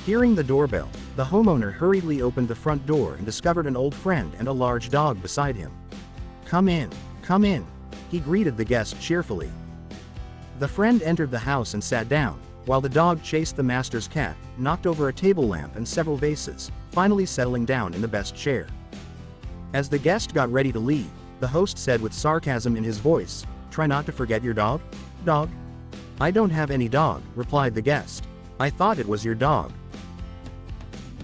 Hearing the doorbell, the homeowner hurriedly opened the front door and discovered an old friend and a large dog beside him. "Come in, come in," he greeted the guest cheerfully. The friend entered the house and sat down, while the dog chased the master's cat, knocked over a table lamp and several vases, finally settling down in the best chair. As the guest got ready to leave, the host said with sarcasm in his voice, "Try not to forget your dog? Dog?" "I don't have any dog," replied the guest. "I thought it was your dog."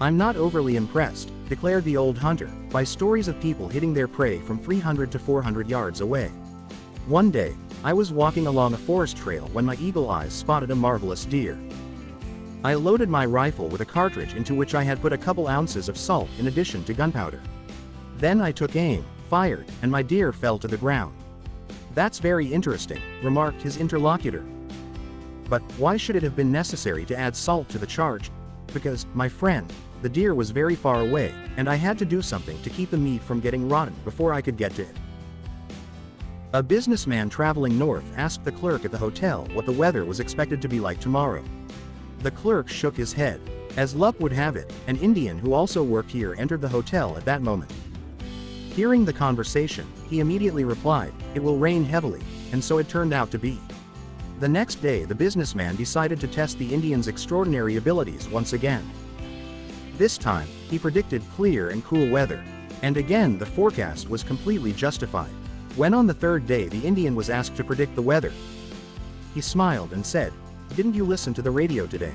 "I'm not overly impressed," declared the old hunter, "by stories of people hitting their prey from 300 to 400 yards away. One day, I was walking along a forest trail when my eagle eyes spotted a marvelous deer. I loaded my rifle with a cartridge into which I had put a couple ounces of salt in addition to gunpowder. Then I took aim, fired, and my deer fell to the ground." "That's very interesting," remarked his interlocutor. "But why should it have been necessary to add salt to the charge?" "Because, my friend, the deer was very far away, and I had to do something to keep the meat from getting rotten before I could get to it." A businessman traveling north asked the clerk at the hotel what the weather was expected to be like tomorrow. The clerk shook his head. As luck would have it, an Indian who also worked here entered the hotel at that moment. Hearing the conversation, he immediately replied, "It will rain heavily," and so it turned out to be. The next day the businessman decided to test the Indian's extraordinary abilities once again. This time, he predicted clear and cool weather. And again the forecast was completely justified. When on the third day the Indian was asked to predict the weather, he smiled and said, "Didn't you listen to the radio today?"